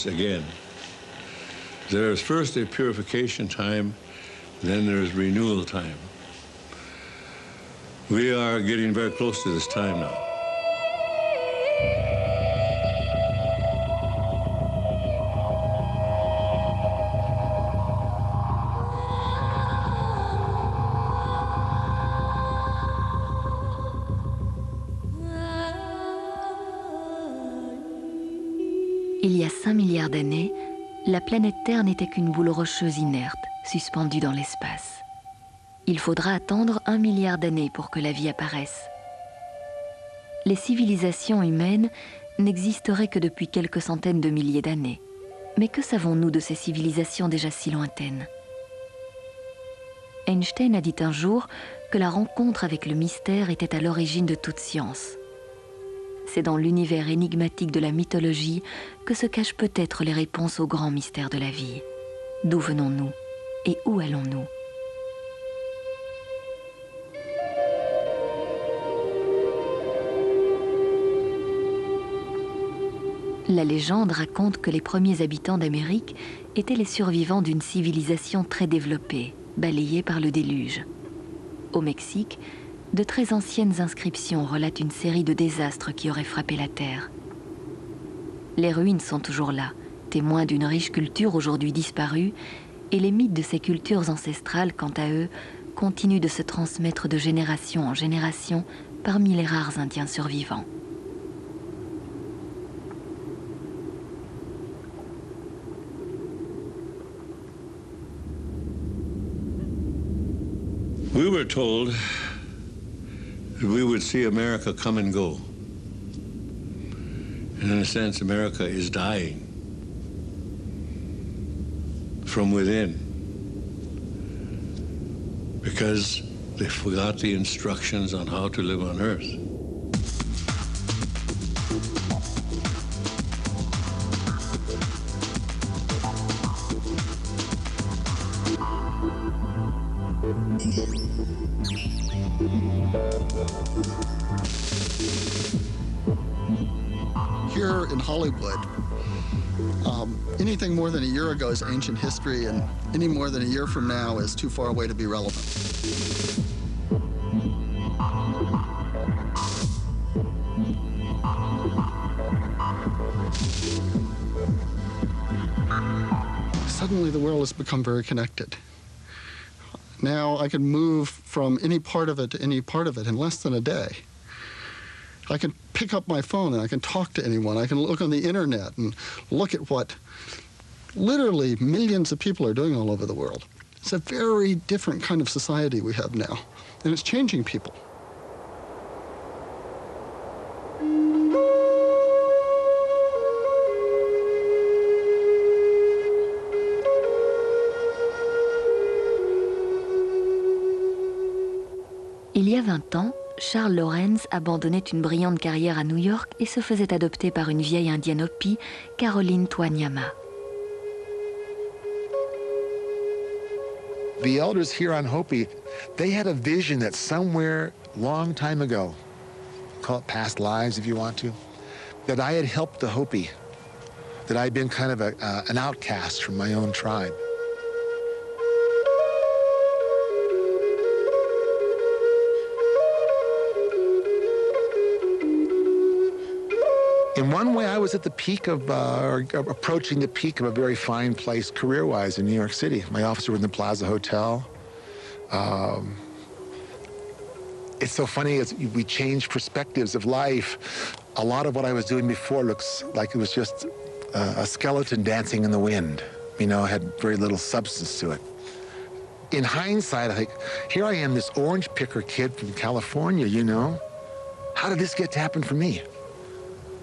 happens again. There is first a purification time, then there is renewal time. We are getting very close to this time now. Il y a 5 milliards d'années, la planète Terre n'était qu'une boule rocheuse inerte, suspendue dans l'espace. Il faudra attendre 1 milliard d'années pour que la vie apparaisse. Les civilisations humaines n'existeraient que depuis quelques centaines de milliers d'années. Mais que savons-nous de ces civilisations déjà si lointaines? Einstein a dit un jour que la rencontre avec le mystère était à l'origine de toute science. C'est dans l'univers énigmatique de la mythologie que se cachent peut-être les réponses aux grands mystères de la vie. D'où venons-nous et où allons-nous? La légende raconte que les premiers habitants d'Amérique étaient les survivants d'une civilisation très développée, balayée par le déluge. Au Mexique, de très anciennes inscriptions relatent une série de désastres qui auraient frappé la Terre. Les ruines sont toujours là, témoins d'une riche culture aujourd'hui disparue, et les mythes de ces cultures ancestrales, quant à eux, continuent de se transmettre de génération en génération parmi les rares Indiens survivants. We were told that we would see America come and go. And in a sense, America is dying from within because they forgot the instructions on how to live on Earth. Here in Hollywood, anything more than a year ago is ancient history, and any more than a year from now is too far away to be relevant. Suddenly the world has become very connected. Now I can move from any part of it to any part of it in less than a day. I can pick up my phone and I can talk to anyone. I can look on the internet and look at what literally millions of people are doing all over the world. It's a very different kind of society we have now, and it's changing people. Il y a 20 ans, Charles Lawrence abandonnait une brillante carrière à New York et se faisait adopter par une vieille indienne Hopi, Caroline Twanyama. The elders here on Hopi, they had a vision that somewhere long time ago, call it past lives if you want to, that I had helped the Hopi, that I'd been kind of an outcast from my own tribe. In one way, I was at the peak of, or approaching the peak of a very fine place career-wise in New York City. My office was in the Plaza Hotel. It's so funny, as we change perspectives of life. A lot of what I was doing before looks like it was just a skeleton dancing in the wind. You know, it had very little substance to it. In hindsight, I think, here I am, this orange picker kid from California, you know. How did this get to happen for me?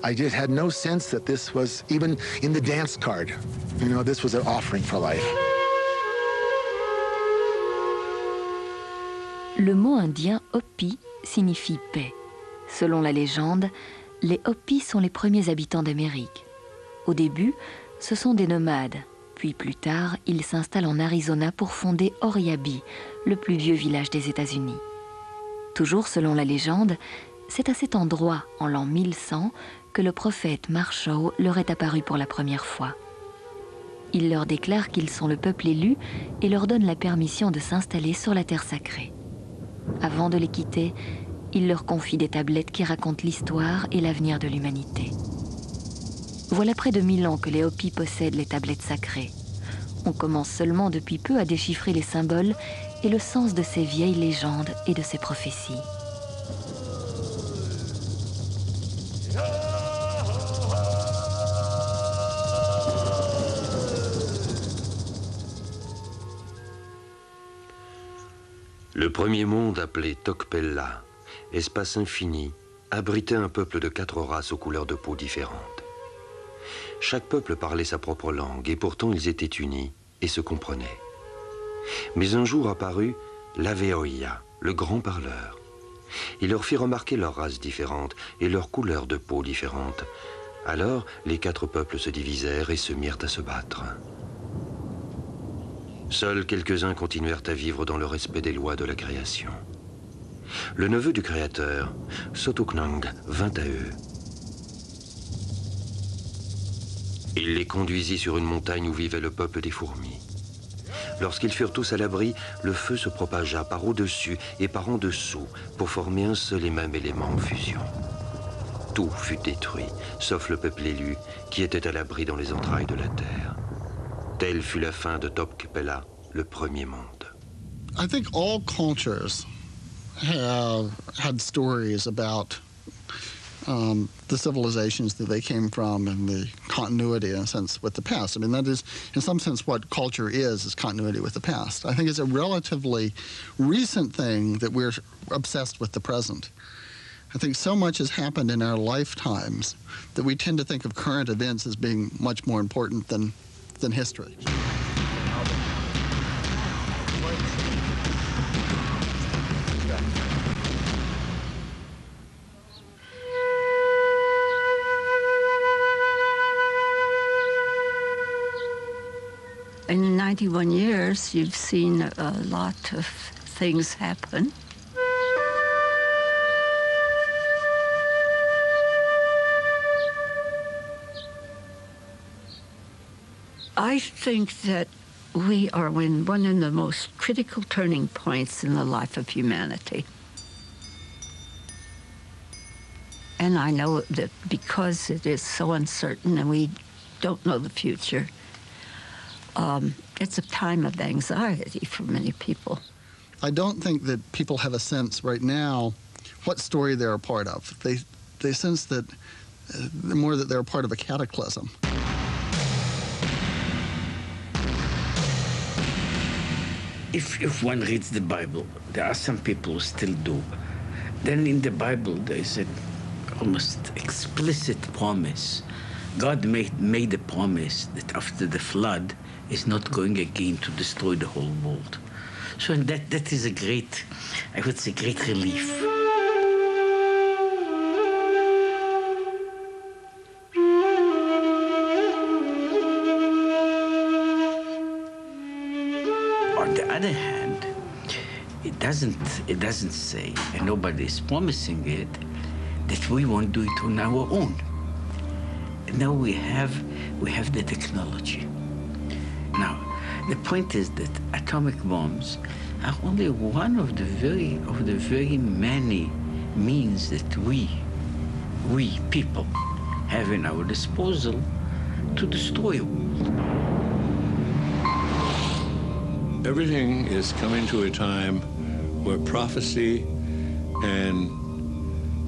I just had no sense that this was even in the dance card. You know, this was an offering for life. Le mot indien Hopi signifie paix. Selon la légende, les Hopis sont les premiers habitants d'Amérique. Au début, ce sont des nomades. Puis plus tard, ils s'installent en Arizona pour fonder Oriabi, le plus vieux village des États-Unis. Toujours selon la légende, c'est à cet endroit, en l'an 1100, que le prophète Marshaw leur est apparu pour la première fois. Il leur déclare qu'ils sont le peuple élu et leur donne la permission de s'installer sur la terre sacrée. Avant de les quitter, il leur confie des tablettes qui racontent l'histoire et l'avenir de l'humanité. Voilà près de 1000 ans que les Hopis possèdent les tablettes sacrées. On commence seulement depuis peu à déchiffrer les symboles et le sens de ces vieilles légendes et de ces prophéties. Le premier monde, appelé Tokpella, espace infini, abritait un peuple de 4 races aux couleurs de peau différentes. Chaque peuple parlait sa propre langue et pourtant ils étaient unis et se comprenaient. Mais un jour apparut l'Aveoia, le grand parleur. Il leur fit remarquer leurs races différentes et leurs couleurs de peau différentes. Alors les 4 peuples se divisèrent et se mirent à se battre. Seuls quelques-uns continuèrent à vivre dans le respect des lois de la création. Le neveu du créateur, Sotoknang, vint à eux. Il les conduisit sur une montagne où vivait le peuple des fourmis. Lorsqu'ils furent tous à l'abri, le feu se propagea par au-dessus et par en dessous pour former un seul et même élément en fusion. Tout fut détruit, sauf le peuple élu qui était à l'abri dans les entrailles de la terre. Telle fut la fin de Tokpella, le premier monde. I think all cultures have had stories about the civilizations that they came from and the continuity, in a sense, with the past. I mean, that is, in some sense, what culture is continuity with the past. I think it's a relatively recent thing that we're obsessed with the present. I think so much has happened in our lifetimes that we tend to think of current events as being much more important than history. In 91 years, you've seen a lot of things happen. I think that we are in one of the most critical turning points in the life of humanity. And I know that because it is so uncertain and we don't know the future, it's a time of anxiety for many people. I don't think that people have a sense right now what story they're a part of. They sense that more that they're a part of a cataclysm. If one reads the Bible, there are some people who still do. Then in the Bible there is an almost explicit promise. God made a promise that after the flood is not going again to destroy the whole world. So and that is a great, I would say, great relief. On the other hand, it doesn't say, and nobody is promising it, that we won't do it on our own. Now we have the technology. Now, the point is that atomic bombs are only one of the very many means that we people have in our disposal to destroy a world. Everything is coming to a time where prophecy and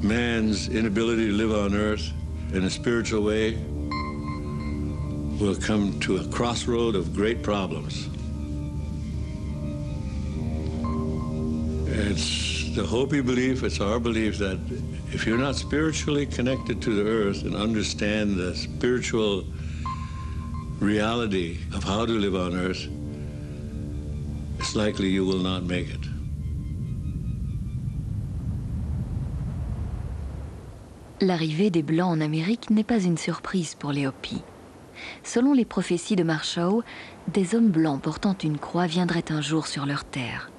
man's inability to live on earth in a spiritual way will come to a crossroad of great problems. It's the Hopi belief, it's our belief that if you're not spiritually connected to the earth and understand the spiritual reality of how to live on earth, it's likely you will not make it. L'arrivée des Blancs en Amérique n'est pas une surprise pour les Hopis. Selon les prophéties de Marshall, des hommes blancs portant une croix viendraient un jour sur leur terre.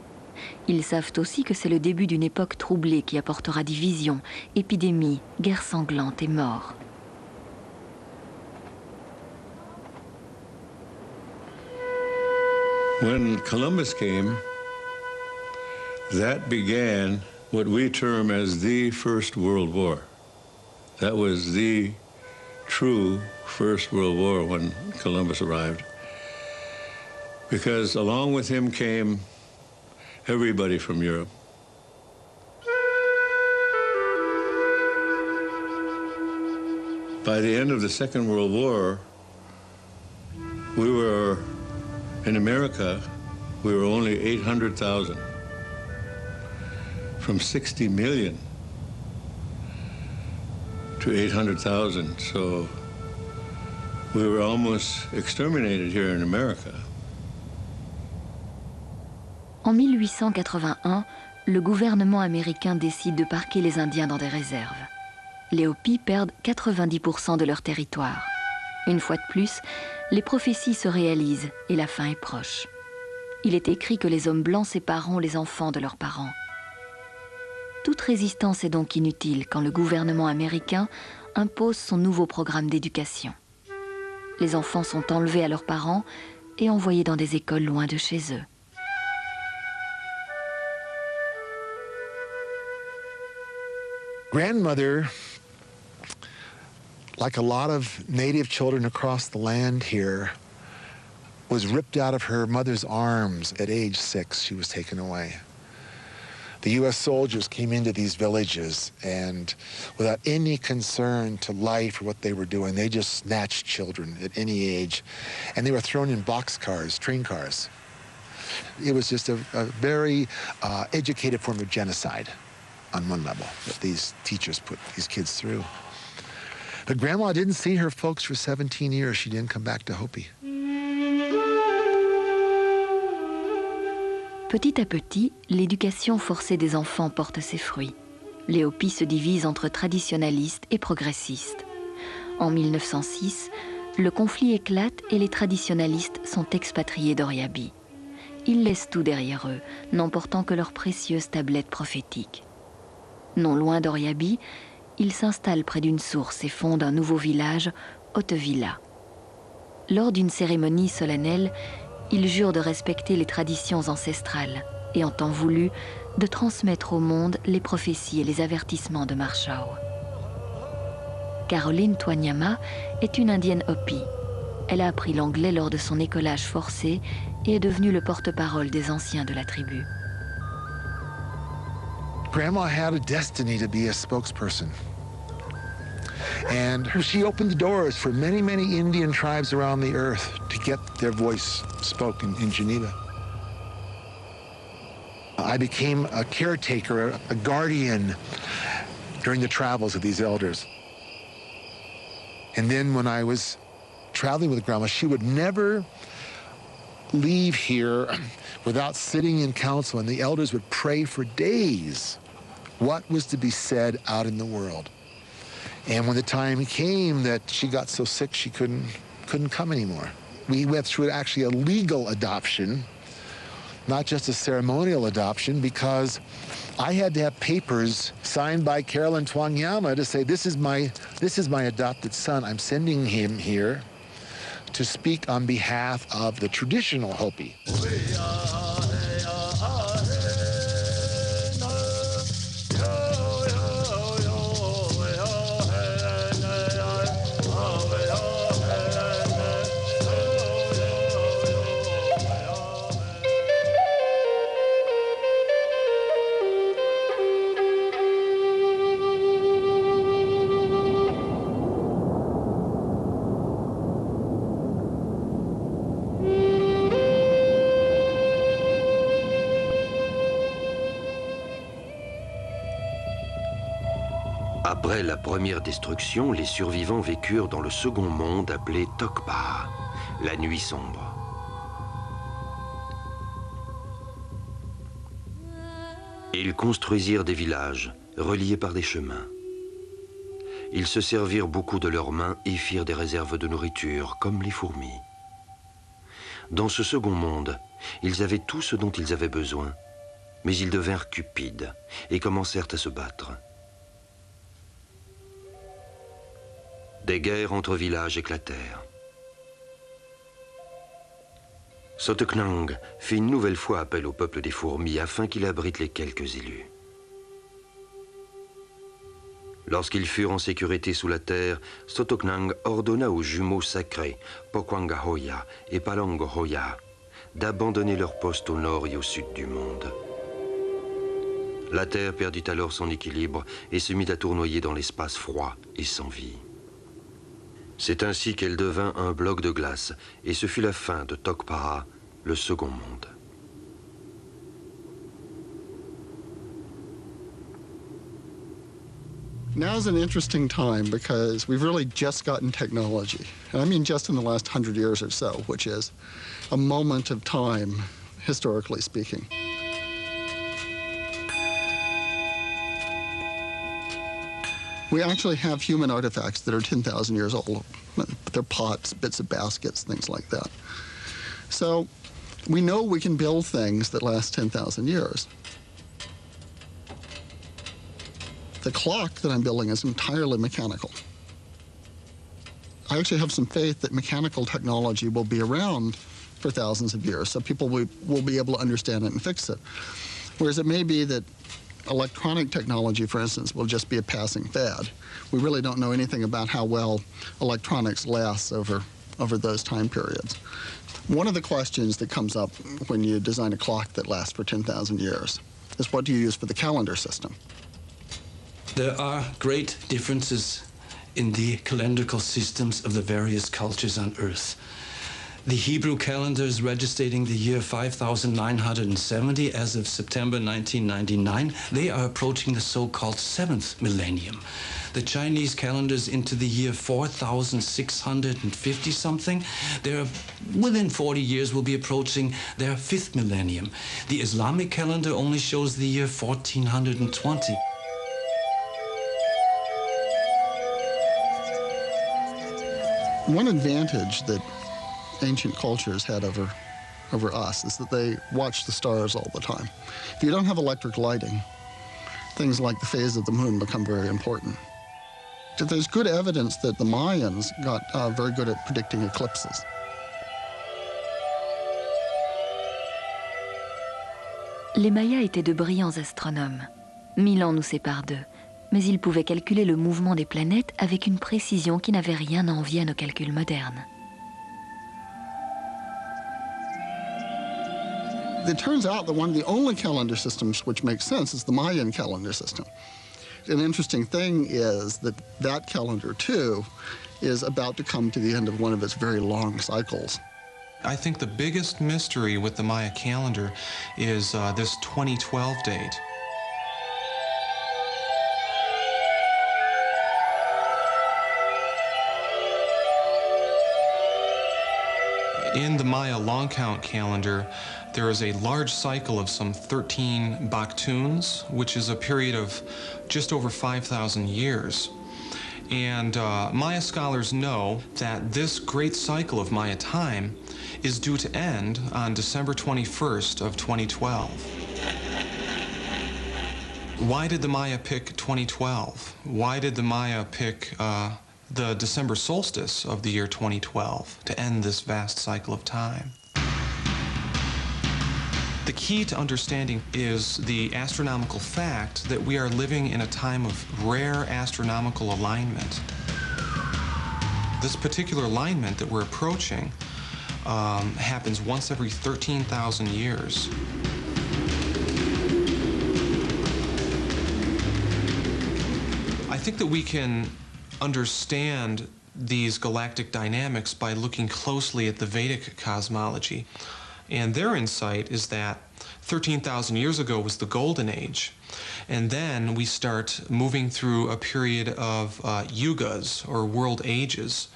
Ils savent aussi que c'est le début d'une époque troublée qui apportera division, épidémies, guerres sanglantes et morts. When Columbus came, that began what we term as the First World War. That was the true First World War when Columbus arrived. Because along with him came everybody from Europe. By the end of the Second World War, we were, in America, we were only 800,000. From 60 million to 800,000. So we were almost exterminated here in America. En 1881, le gouvernement américain décide de parquer les Indiens dans des réserves. Les Hopis perdent 90% de leur territoire. Une fois de plus, les prophéties se réalisent et la fin est proche. Il est écrit que les hommes blancs sépareront les enfants de leurs parents. Toute résistance est donc inutile quand le gouvernement américain impose son nouveau programme d'éducation. Les enfants sont enlevés à leurs parents et envoyés dans des écoles loin de chez eux. Grandmother, like a lot of native children across the land here, was ripped out of her mother's arms at age 6. She was taken away. The U.S. soldiers came into these villages and without any concern to life or what they were doing, they just snatched children at any age. And they were thrown in boxcars, train cars. It was just a very educated form of genocide on one level that these teachers put these kids through. But Grandma didn't see her folks for 17 years. She didn't come back to Hopi. Petit à petit, l'éducation forcée des enfants porte ses fruits. Les Hopis se divisent entre traditionalistes et progressistes. En 1906, le conflit éclate et les traditionalistes sont expatriés d'Oriabi. Ils laissent tout derrière eux, n'emportant que leurs précieuses tablettes prophétiques. Non loin d'Oriabi, ils s'installent près d'une source et fondent un nouveau village, Hautevilla. Lors d'une cérémonie solennelle, ils jurent de respecter les traditions ancestrales et, en temps voulu, de transmettre au monde les prophéties et les avertissements de Marshall. Caroline Twanyama est une indienne Hopi. Elle a appris l'anglais lors de son écolage forcé et est devenue le porte-parole des anciens de la tribu. Grandma had a destiny to be a spokesperson. And she opened the doors for many, many Indian tribes around the earth to get their voice spoken in Geneva. I became a caretaker, a guardian during the travels of these elders. And then when I was traveling with Grandma, she would never leave here without sitting in council, and the elders would pray for days what was to be said out in the world. And when the time came that she got so sick she couldn't come anymore, we went through actually a legal adoption, not just a ceremonial adoption, because I had to have papers signed by Carolyn Twanyama to say, this is my adopted son. I'm sending him here to speak on behalf of the traditional Hopi. Après la première destruction, les survivants vécurent dans le second monde appelé Tokpa, la nuit sombre. Ils construisirent des villages, reliés par des chemins. Ils se servirent beaucoup de leurs mains et firent des réserves de nourriture, comme les fourmis. Dans ce second monde, ils avaient tout ce dont ils avaient besoin, mais ils devinrent cupides et commencèrent à se battre. Des guerres entre villages éclatèrent. Sotoknang fit une nouvelle fois appel au peuple des fourmis afin qu'il abrite les quelques élus. Lorsqu'ils furent en sécurité sous la terre, Sotoknang ordonna aux jumeaux sacrés, Pokwangahoya et Palangohoya, d'abandonner leur poste au nord et au sud du monde. La terre perdit alors son équilibre et se mit à tournoyer dans l'espace froid et sans vie. C'est ainsi qu'elle devint un bloc de glace, et ce fut la fin de Tokpaha, le second monde. Now's an interesting time because we've really just gotten technology. And I mean just in the last 100 years or so, which is a moment of time, historically speaking. We actually have human artifacts that are 10,000 years old. They're pots, bits of baskets, things like that. So we know we can build things that last 10,000 years. The clock that I'm building is entirely mechanical. I actually have some faith that mechanical technology will be around for thousands of years, so people will be able to understand it and fix it. Whereas it may be that electronic technology, for instance, will just be a passing fad. We really don't know anything about how well electronics lasts over those time periods. One of the questions that comes up when you design a clock that lasts for 10,000 years is, what do you use for the calendar system? There are great differences in the calendrical systems of the various cultures on Earth. The Hebrew calendar is registering the year 5970 as of September 1999. They are approaching the so-called 7th millennium. The Chinese calendar is into the year 4650 something. They're within 40 years will be approaching their 5th millennium. The Islamic calendar only shows the year 1420. One advantage that ancient cultures had over us is that they watch the stars all the time. If you don't have electric lighting, things like the phase of the moon become very important. There's good evidence that the Mayans got very good at predicting eclipses. Les Mayas étaient de brillants astronomes. 1000 ans nous séparent d'eux, mais ils pouvaient calculer le mouvement des planètes avec une précision qui n'avait rien à envier à nos calculs modernes. It turns out that one of the only calendar systems which makes sense is the Mayan calendar system. An interesting thing is that that calendar, too, is about to come to the end of one of its very long cycles. I think the biggest mystery with the Maya calendar is this 2012 date. In the Maya long count calendar, there is a large cycle of some 13 baktuns, which is a period of just over 5,000 years. And Maya scholars know that this great cycle of Maya time is due to end on December 21st of 2012. Why did the Maya pick 2012? Why did the Maya pick the December solstice of the year 2012 to end this vast cycle of time? The key to understanding is the astronomical fact that we are living in a time of rare astronomical alignment. This particular alignment that we're approaching happens once every 13,000 years. I think that we can understand these galactic dynamics by looking closely at the Vedic cosmology. And their insight is that 13,000 years ago was the Golden Age. And then we start moving through a period of yugas, or world ages,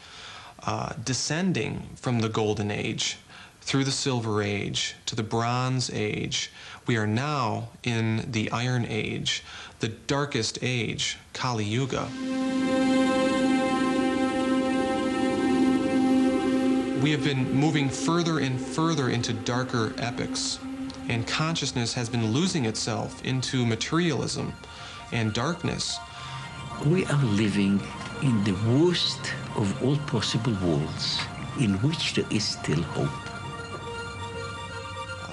descending from the Golden Age through the Silver Age to the Bronze Age. We are now in the Iron Age, the darkest age, Kali Yuga. We have been moving further and further into darker epochs, and consciousness has been losing itself into materialism and darkness. We are living in the worst of all possible worlds, in which there is still hope.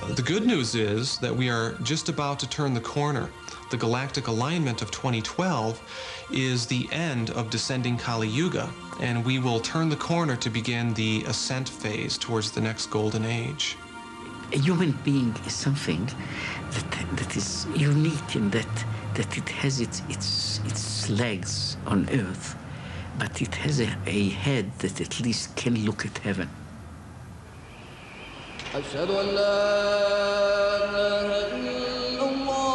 The good news is that we are just about to turn the corner. The galactic alignment of 2012 is the end of descending Kali Yuga, and we will turn the corner to begin the ascent phase towards the next golden age. A human being is something that is unique in that it has its legs on earth, but it has a head that at least can look at heaven. أشهد أن لا إله إلا الله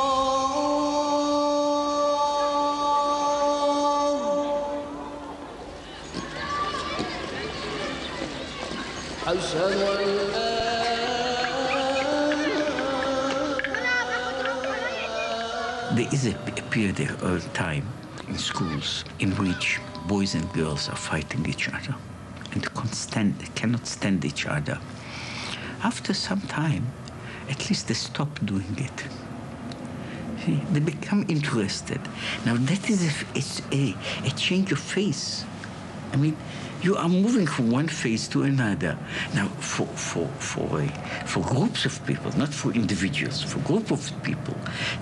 أشهد أن لا There is a period of time in schools in which boys and girls are fighting each other and cannot stand each other. After some time, at least they stop doing it. See, they become interested. Now that is a change of phase. I mean, you are moving from one phase to another. Now, for groups of people, not for individuals, for group of people,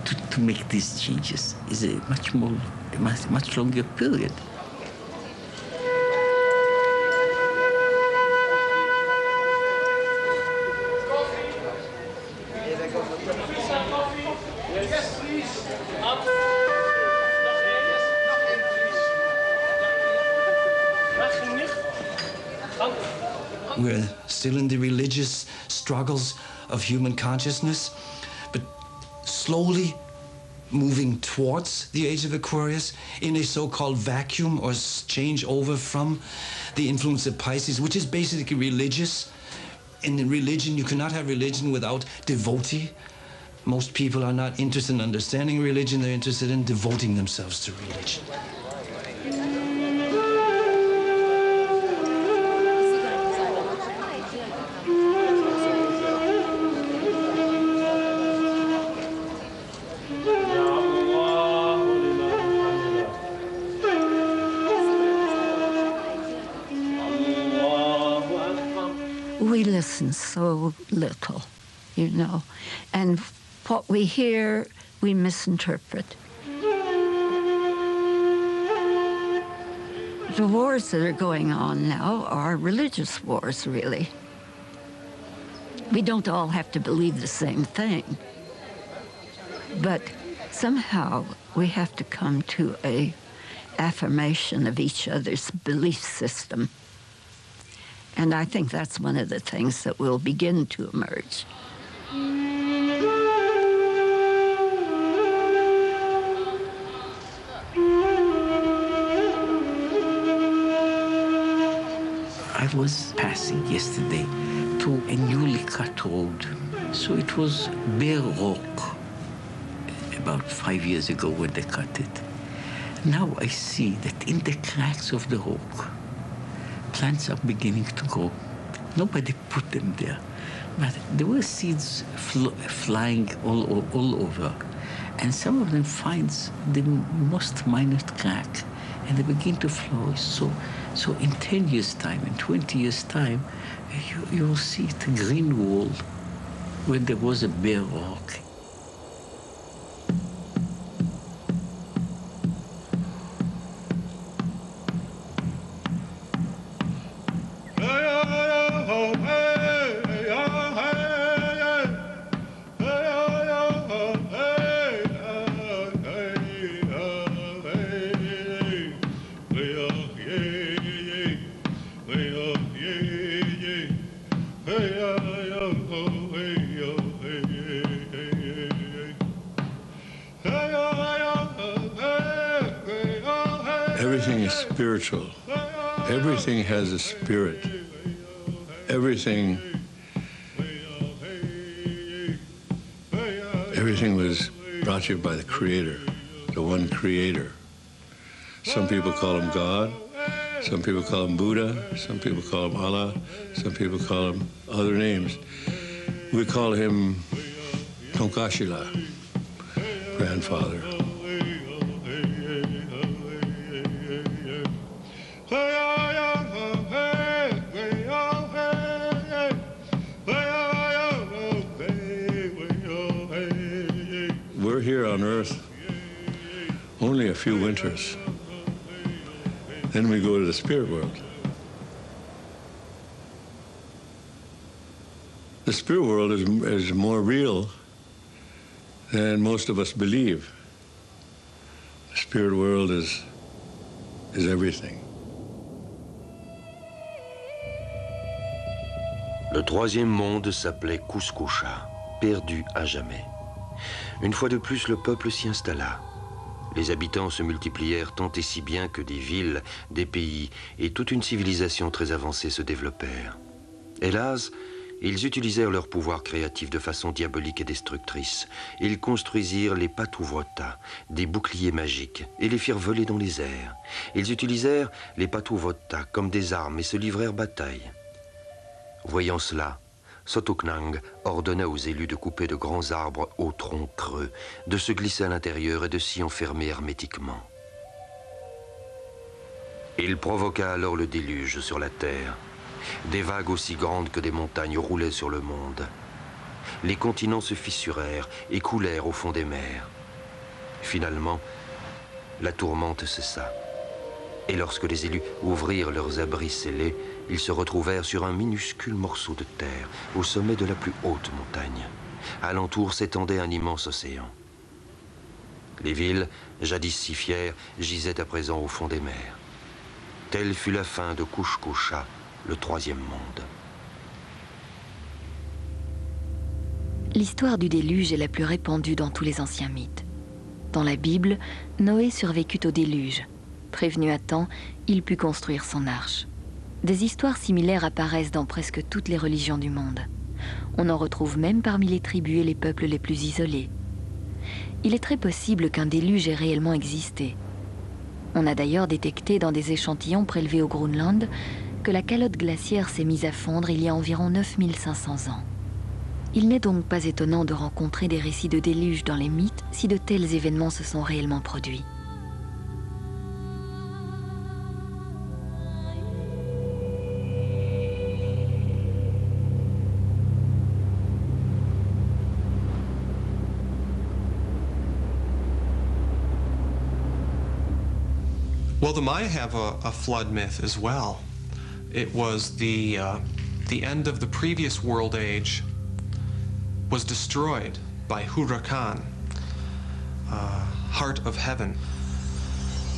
to make these changes is a much longer period. We're still in the religious struggles of human consciousness, but slowly moving towards the age of Aquarius in a so-called vacuum or change over from the influence of Pisces, which is basically religious. In religion, you cannot have religion without devotee. Most people are not interested in understanding religion, they're interested in devoting themselves to religion. We listen so little, you know, and what we hear, we misinterpret. The wars that are going on now are religious wars, really. We don't all have to believe the same thing, but somehow we have to come to an affirmation of each other's belief system. And I think that's one of the things that will begin to emerge. I was passing yesterday to a newly cut road. So it was bare rock about 5 years ago when they cut it. Now I see that in the cracks of the rock, plants are beginning to grow. Nobody put them there, but there were seeds flying all over, and some of them finds the most minor crack, and they begin to flourish. So in 10 years' time, in 20 years' time, you will see the green wall where there was a bare rock. Everything is spiritual. Everything has a spirit. Everything was brought to you by the Creator, the one Creator. Some people call him God, some people call him Buddha, some people call him Allah, some people call him other names. We call him Tonkashila, grandfather. a few winters. Then we go to the spirit world. The spirit world is more real than most of us believe. The spirit world is everything. Le troisième monde s'appelait Kuskusha, perdu à jamais. Une fois de plus, le peuple s'y installa. Les habitants se multiplièrent tant et si bien que des villes, des pays et toute une civilisation très avancée se développèrent. Hélas, ils utilisèrent leur pouvoir créatif de façon diabolique et destructrice. Ils construisirent les Patuvota, des boucliers magiques, et les firent voler dans les airs. Ils utilisèrent les Patuvota comme des armes et se livrèrent bataille. Voyant cela, Sotoknang ordonna aux élus de couper de grands arbres aux troncs creux, de se glisser à l'intérieur et de s'y enfermer hermétiquement. Il provoqua alors le déluge sur la terre. Des vagues aussi grandes que des montagnes roulaient sur le monde. Les continents se fissurèrent et coulèrent au fond des mers. Finalement, la tourmente cessa. Et lorsque les élus ouvrirent leurs abris scellés, ils se retrouvèrent sur un minuscule morceau de terre, au sommet de la plus haute montagne. Alentour s'étendait un immense océan. Les villes, jadis si fières, gisaient à présent au fond des mers. Telle fut la fin de Kuskusha, le troisième monde. L'histoire du déluge est la plus répandue dans tous les anciens mythes. Dans la Bible, Noé survécut au déluge. Prévenu à temps, il put construire son arche. Des histoires similaires apparaissent dans presque toutes les religions du monde. On en retrouve même parmi les tribus et les peuples les plus isolés. Il est très possible qu'un déluge ait réellement existé. On a d'ailleurs détecté dans des échantillons prélevés au Groenland que la calotte glaciaire s'est mise à fondre il y a environ 9500 ans. Il n'est donc pas étonnant de rencontrer des récits de déluge dans les mythes si de tels événements se sont réellement produits. Well, the Maya have a flood myth as well. It was the end of the previous world age was destroyed by Huracan, heart of heaven.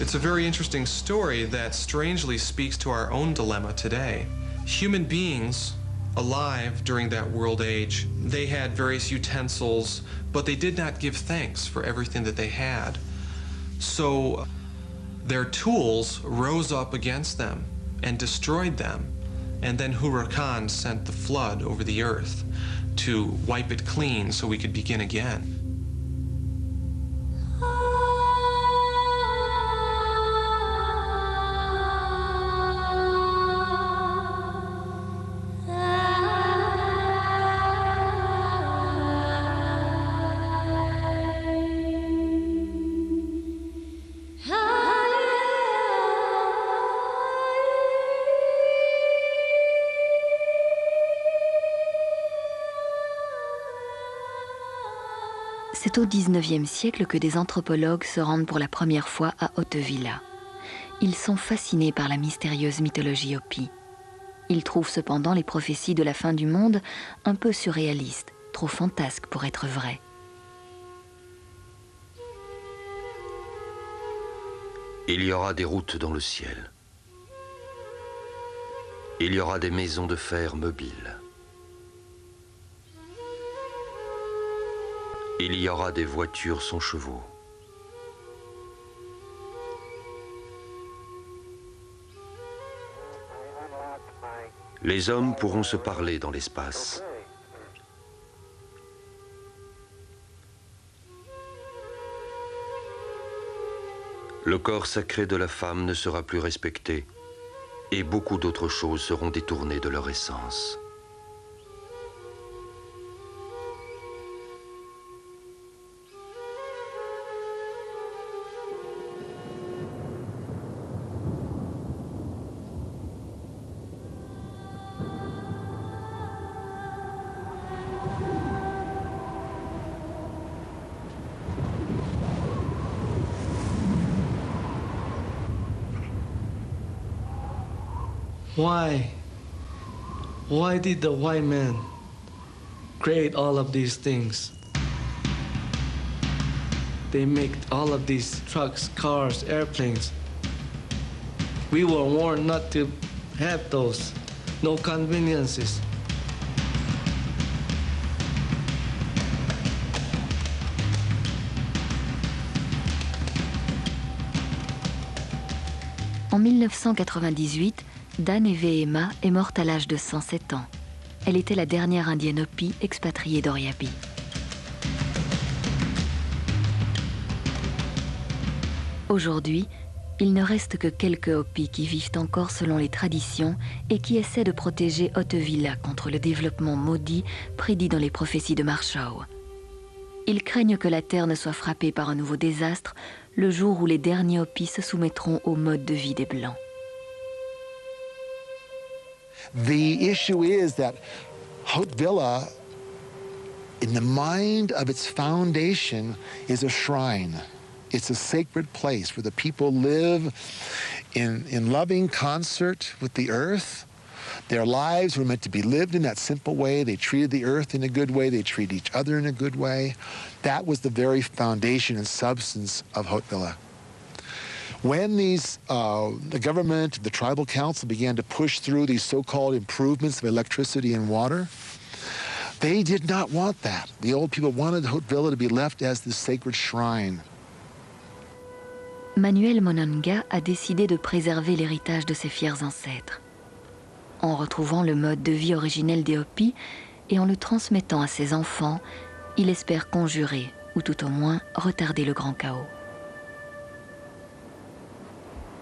It's a very interesting story that strangely speaks to our own dilemma today. Human beings alive during that world age, they had various utensils, but they did not give thanks for everything that they had. So their tools rose up against them and destroyed them. And then Huracan sent the flood over the earth to wipe it clean so we could begin again. C'est au XIXe siècle que des anthropologues se rendent pour la première fois à Hautevilla. Ils sont fascinés par la mystérieuse mythologie Hopi. Ils trouvent cependant les prophéties de la fin du monde un peu surréalistes, trop fantasques pour être vraies. Il y aura des routes dans le ciel. Il y aura des maisons de fer mobiles. Il y aura des voitures sans chevaux. Les hommes pourront se parler dans l'espace. Le corps sacré de la femme ne sera plus respecté et beaucoup d'autres choses seront détournées de leur essence. Why did the white man create all of these things? They make all of these trucks, cars, airplanes. We were warned not to have those, no conveniences. En 1998, Dan Emma est morte à l'âge de 107 ans. Elle était la dernière indienne Hopi expatriée d'Oriabi. Aujourd'hui, il ne reste que quelques Hopis qui vivent encore selon les traditions et qui essaient de protéger Haute-Villa contre le développement maudit prédit dans les prophéties de Marshall. Ils craignent que la terre ne soit frappée par un nouveau désastre le jour où les derniers Hopis se soumettront au mode de vie des Blancs. The issue is that Haute-Villa, in the mind of its foundation, is a shrine. It's a sacred place where the people live in loving concert with the earth. Their lives were meant to be lived in that simple way. They treated the earth in a good way. They treated each other in a good way. That was the very foundation and substance of Haute-Villa. When the government, the tribal council began to push through these so-called improvements of electricity and water, they did not want that. The old people wanted Haute-Villa to be left as this sacred shrine. Manuel Monanga a décidé de préserver l'héritage de ses fiers ancêtres. En retrouvant le mode de vie originel des Hopis et en le transmettant à ses enfants, il espère conjurer, ou tout au moins retarder le grand chaos.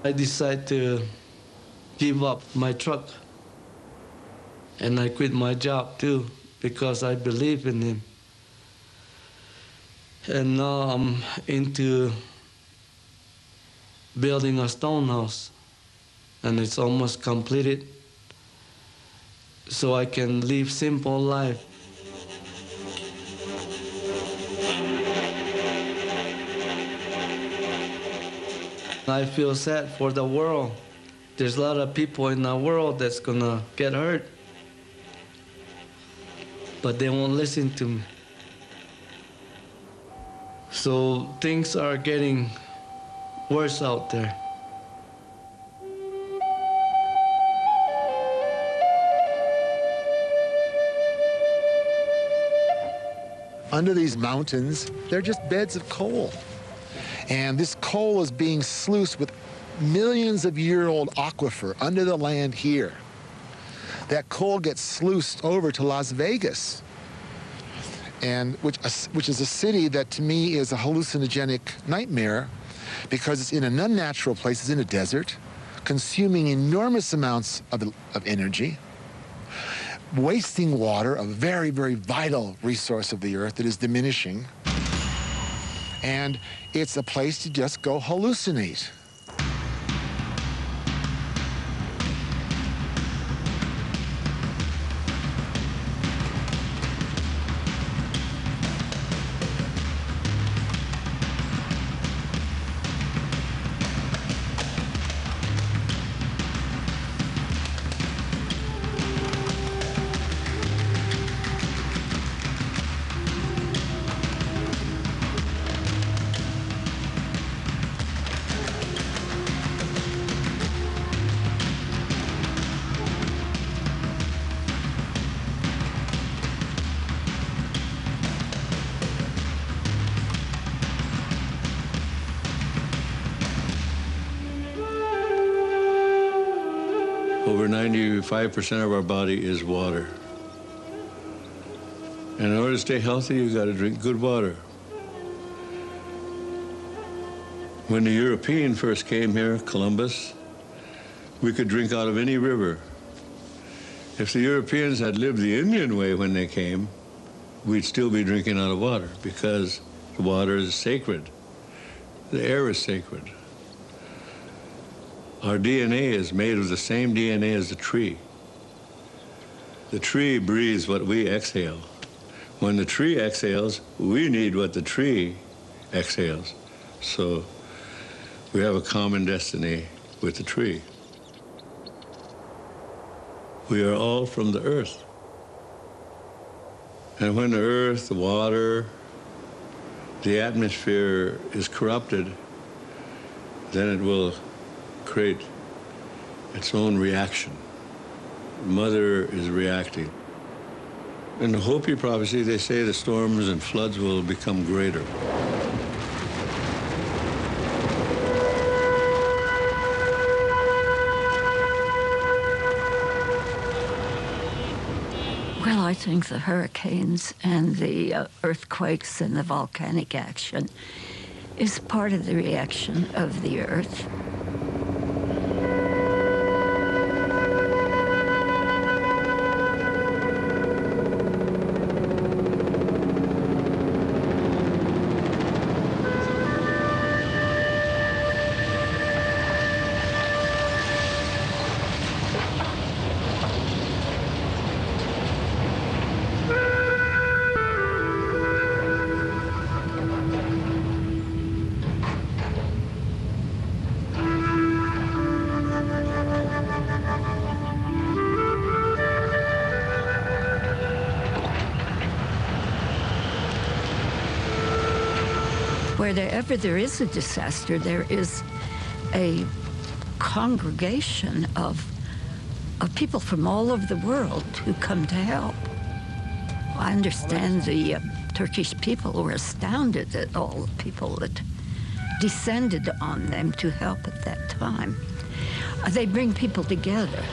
I decided to give up my truck. And I quit my job too, because I believe in him. And now I'm into building a stone house. And it's almost completed. So I can live simple life. I feel sad for the world. There's a lot of people in the world that's gonna get hurt. But they won't listen to me. So things are getting worse out there. Under these mountains, they're just beds of coal. And this coal is being sluiced with millions of year-old aquifer under the land here. That coal gets sluiced over to Las Vegas, and which is a city that to me is a hallucinogenic nightmare because it's in an unnatural place, it's in a desert, consuming enormous amounts of energy, wasting water, a very, very vital resource of the earth that is diminishing. And it's a place to just go hallucinate. Over 95% of our body is water. And in order to stay healthy, you've got to drink good water. When the European first came here, Columbus, we could drink out of any river. If the Europeans had lived the Indian way when they came, we'd still be drinking out of water because the water is sacred. The air is sacred. Our DNA is made of the same DNA as the tree. The tree breathes what we exhale. When the tree exhales, we need what the tree exhales. So we have a common destiny with the tree. We are all from the earth. And when the earth, the water, the atmosphere is corrupted, then it will create its own reaction. Mother is reacting. In the Hopi prophecy, they say the storms and floods will become greater. Well, I think the hurricanes and the earthquakes and the volcanic action is part of the reaction of the earth. Wherever there is a disaster, there is a congregation of people from all over the world who come to help. I understand the Turkish people were astounded at all the people that descended on them to help at that time. They bring people together.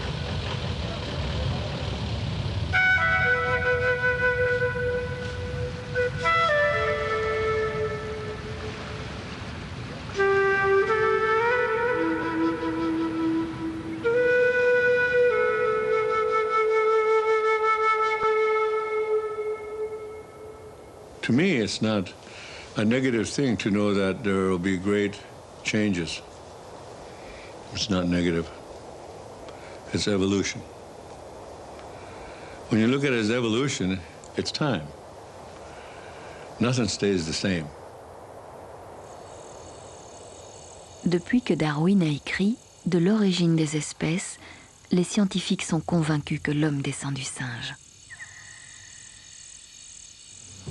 To me, it's not a negative thing to know that there will be great changes. It's not negative. It's evolution. When you look at it as evolution, it's time. Nothing stays the same. Depuis que Darwin a écrit « De l'origine des espèces », les scientifiques sont convaincus que l'homme descend du singe.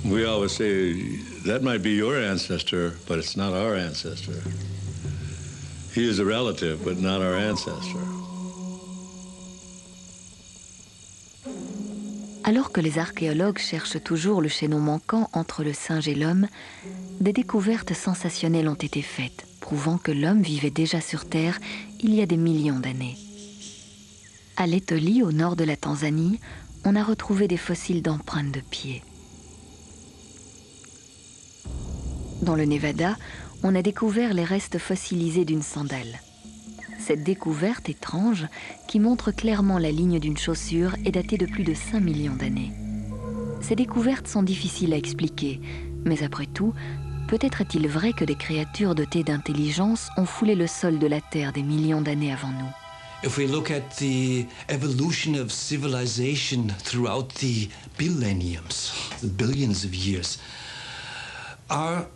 We always say, that might be your ancestor, but it's not our ancestor. He is a relative, but not our ancestor. Alors que les archéologues cherchent toujours le chaînon manquant entre le singe et l'homme, des découvertes sensationnelles ont été faites, prouvant que l'homme vivait déjà sur Terre il y a des millions d'années. À l'Étoli, au nord de la Tanzanie, on a retrouvé des fossiles d'empreintes de pieds. Dans le Nevada, on a découvert les restes fossilisés d'une sandale. Cette découverte étrange, qui montre clairement la ligne d'une chaussure, est datée de plus de 5 millions d'années. Ces découvertes sont difficiles à expliquer, mais après tout, peut-être est-il vrai que des créatures dotées d'intelligence ont foulé le sol de la Terre des millions d'années avant nous. If we look at the evolution of civilization throughout the millenniums, the billions of years, our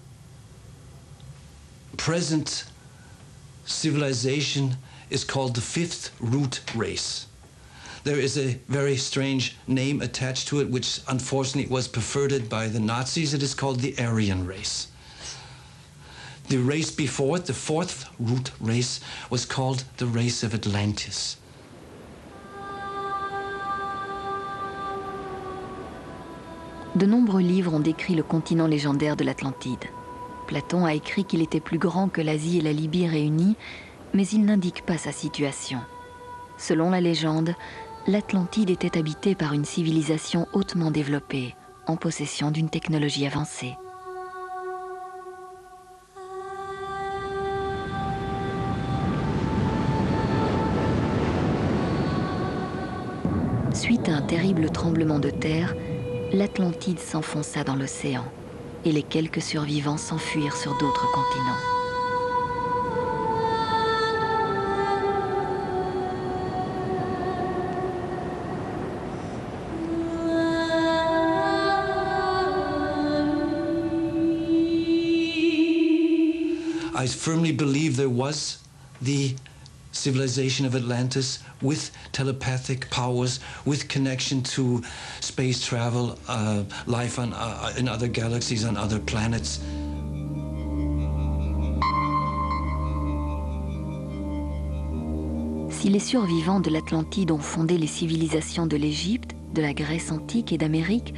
present civilization is called the fifth root race. There is a very strange name attached to it, which unfortunately was perverted by the Nazis. It is called the Aryan race. The race before it, the fourth root race, was called the race of Atlantis. De nombreux livres ont décrit le continent légendaire de l'Atlantide. Platon a écrit qu'il était plus grand que l'Asie et la Libye réunies, mais il n'indique pas sa situation. Selon la légende, l'Atlantide était habitée par une civilisation hautement développée, en possession d'une technologie avancée. Suite à un terrible tremblement de terre, l'Atlantide s'enfonça dans l'océan et les quelques survivants s'enfuirent sur d'autres continents. I firmly believe there was the civilization of Atlantis with telepathic powers, with connection to space travel, life on, in other galaxies, on other planets. Si les survivants de l'Atlantide ont fondé les civilisations de l'Égypte, de la Grèce antique et d'Amérique,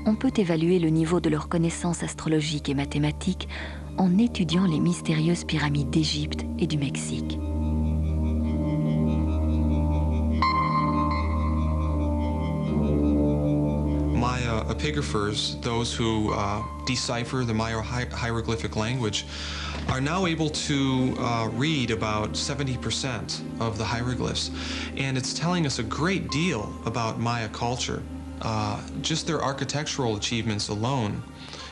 on peut évaluer le niveau de leurs connaissances astrologiques et mathématiques en étudiant les mystérieuses pyramides d'Égypte et du Mexique. Maya epigraphers, those who decipher the Maya hieroglyphic language, are now able to read about 70% of the hieroglyphs. And it's telling us a great deal about Maya culture. Just their architectural achievements alone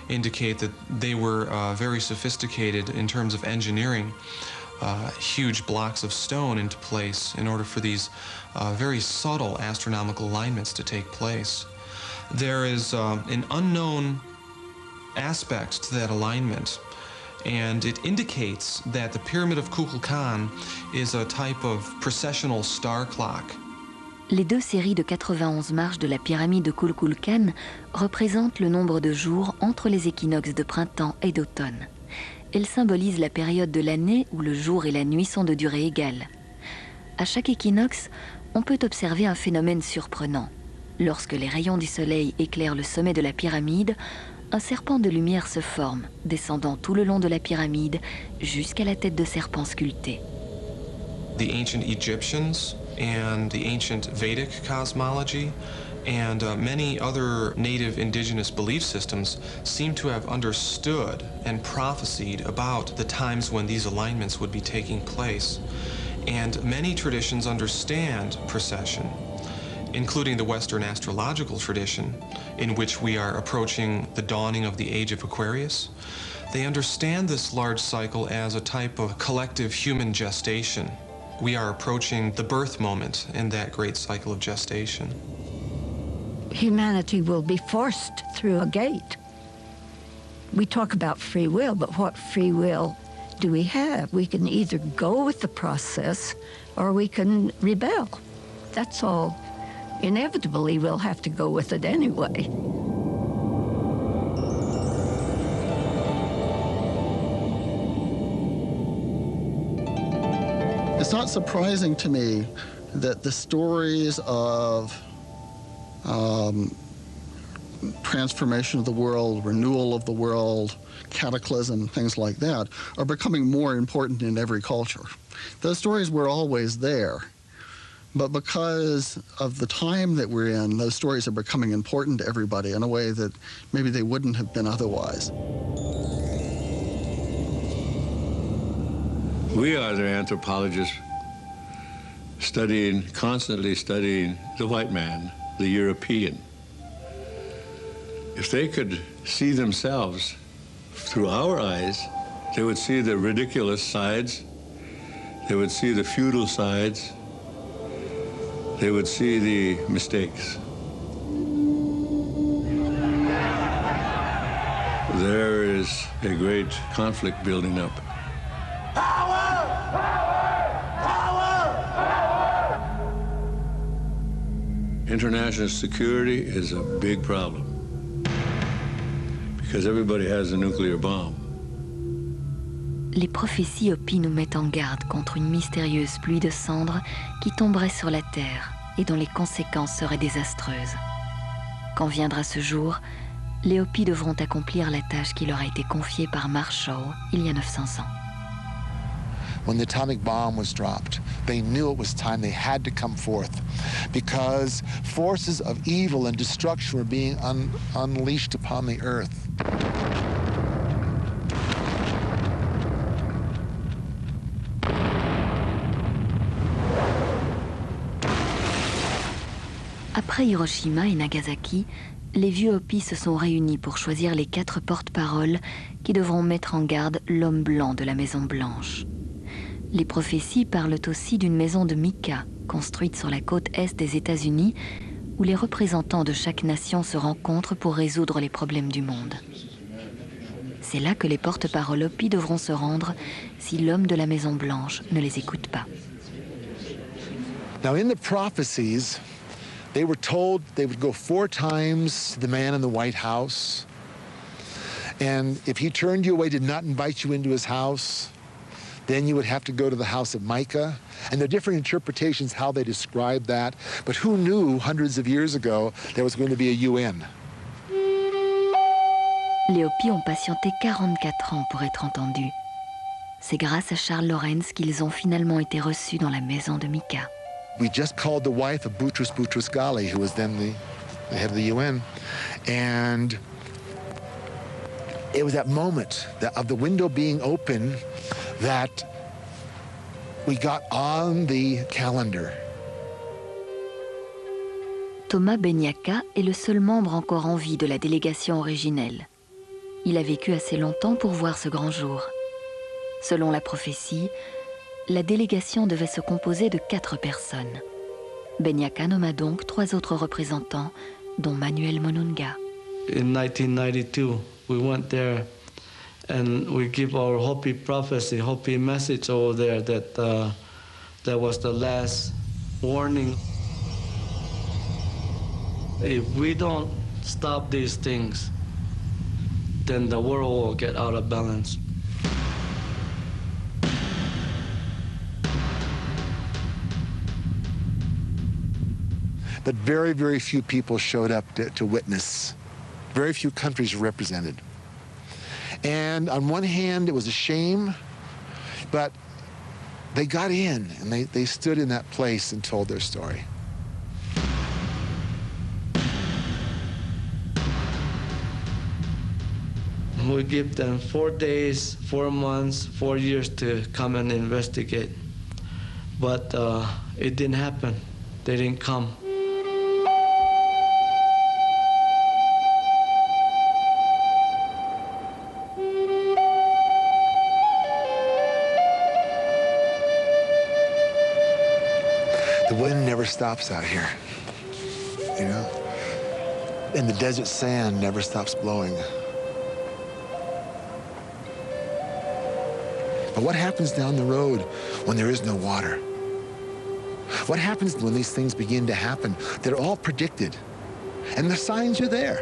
indicate that they were very sophisticated in terms of engineering huge blocks of stone into place in order for these very subtle astronomical alignments to take place. There is an unknown aspect to that alignment, and it indicates that the Pyramid of Kukulkan is a type of precessional star clock. Les deux séries de 91 marches de la pyramide de Kukulkan représentent le nombre de jours entre les équinoxes de printemps et d'automne. Elles symbolisent la période de l'année où le jour et la nuit sont de durée égale. À chaque équinoxe, on peut observer un phénomène surprenant. Lorsque les rayons du soleil éclairent le sommet de la pyramide, un serpent de lumière se forme, descendant tout le long de la pyramide jusqu'à la tête de serpent sculptée. The ancient Egyptians and the ancient Vedic cosmology and many other native indigenous belief systems seem to have understood and prophesied about the times when these alignments would be taking place. And many traditions understand precession, including the Western astrological tradition, in which we are approaching the dawning of the age of Aquarius. They understand this large cycle as a type of collective human gestation. We are approaching the birth moment in that great cycle of gestation. Humanity will be forced through a gate. We talk about free will, but what free will do we have? We can either go with the process or we can rebel. That's all. Inevitably, we'll have to go with it anyway. It's not surprising to me that the stories of transformation of the world, renewal of the world, cataclysm, things like that, are becoming more important in every culture. Those stories were always there, but because of the time that we're in, those stories are becoming important to everybody in a way that maybe they wouldn't have been otherwise. We are the anthropologists constantly studying the white man, the European. If they could see themselves through our eyes, they would see the ridiculous sides, they would see the feudal sides, they would see the mistakes. There is a great conflict building up. International security is a big problem because everybody has a nuclear bomb. Les prophéties Hopis nous mettent en garde contre une mystérieuse pluie de cendres qui tomberait sur la Terre et dont les conséquences seraient désastreuses. Quand viendra ce jour, les Hopis devront accomplir la tâche qui leur a été confiée par Marshall il y a 900 ans. When the atomic bomb was dropped, they knew it was time. They had to come forth because forces of evil and destruction were being unleashed upon the earth. Après Hiroshima et Nagasaki, les vieux Hopis se sont réunis pour choisir les 4 porte-paroles qui devront mettre en garde l'homme blanc de la Maison Blanche. Les prophéties parlent aussi d'une maison de mica, construite sur la côte est des États-Unis, où les représentants de chaque nation se rencontrent pour résoudre les problèmes du monde. C'est là que les porte-paroles Hopis devront se rendre si l'homme de la Maison Blanche ne les écoute pas. Now, in the prophecies, they were told they would go 4 times to the man in the White House. And if he turned you away, did not invite you into his house, then you would have to go to the house of Micah. And there are different interpretations how they describe that. But who knew hundreds of years ago there was going to be a UN? Les Hopis ont patienté 44 ans pour être entendus. C'est grâce à Charles Lorenz qu'ils ont finalement été reçus dans la maison de Micah. We just called the wife of Boutros Boutros-Ghali, who was then the head of the UN. And it was that moment of the window being open that we got on the calendar. Thomas Benyaka est le seul membre encore en vie de la délégation originelle. Il a vécu assez longtemps pour voir ce grand jour. Selon la prophétie, la délégation devait se composer de 4 personnes. Benyaka nomma donc 3 autres représentants, dont Manuel Monunga. In 1992, we went there and we give our Hopi prophecy, Hopi message over there that that was the last warning. If we don't stop these things, then the world will get out of balance. But very, very few people showed up to witness. Very few countries represented. And on one hand, it was a shame, but they got in and they stood in that place and told their story. We give them 4 days, 4 months, 4 years to come and investigate. But it didn't happen. They didn't come. The wind never stops out here, you know? And the desert sand never stops blowing. But what happens down the road when there is no water? What happens when these things begin to happen? They're all predicted, and the signs are there.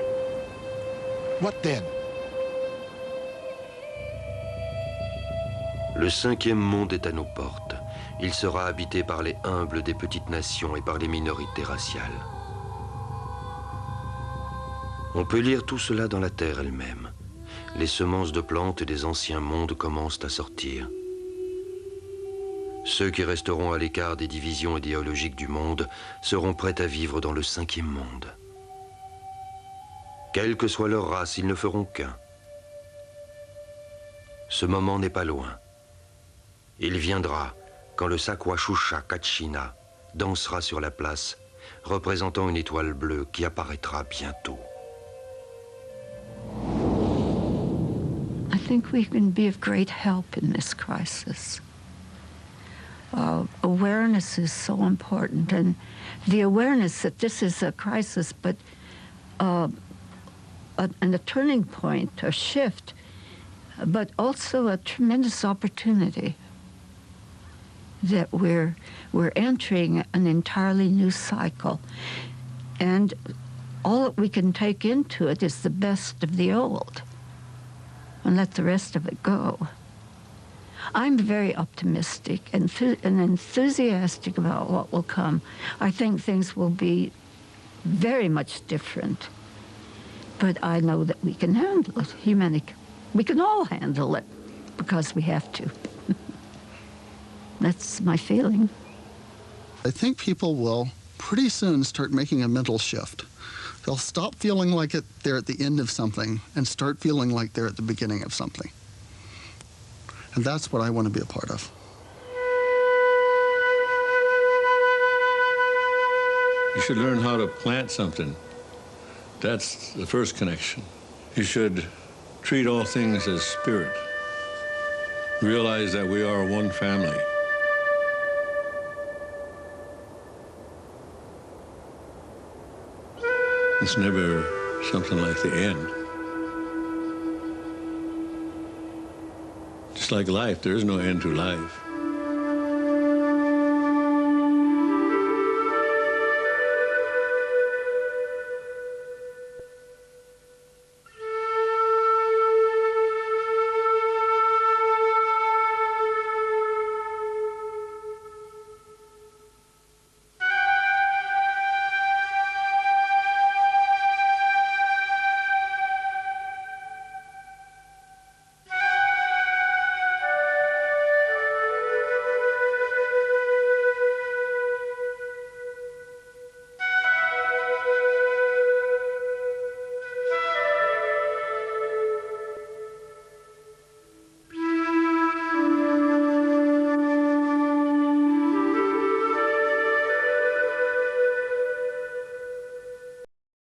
What then? Le 5e monde est à nos portes. Il sera habité par les humbles des petites nations et par les minorités raciales. On peut lire tout cela dans la terre elle-même. Les semences de plantes des anciens mondes commencent à sortir. Ceux qui resteront à l'écart des divisions idéologiques du monde seront prêts à vivre dans le 5e monde. Quelle que soit leur race, ils ne feront qu'un. Ce moment n'est pas loin. Il viendra quand le Sakwashusha Kachina dansera sur la place, représentant une étoile bleue qui apparaîtra bientôt. I think we can be of great help in this crisis. Awareness is so important, and the awareness that this is a crisis, but and a turning point, a shift, but also a tremendous opportunity that we're entering an entirely new cycle, and all that we can take into it is the best of the old and let the rest of it go. I'm very optimistic and enthusiastic about what will come. I think things will be very much different. But I know that we can handle it. We can all handle it because we have to. That's my feeling. I think people will pretty soon start making a mental shift. They'll stop feeling like they're at the end of something and start feeling like they're at the beginning of something. And that's what I want to be a part of. You should learn how to plant something. That's the first connection. You should treat all things as spirit. Realize that we are one family. It's never something like the end. Just like life, there is no end to life.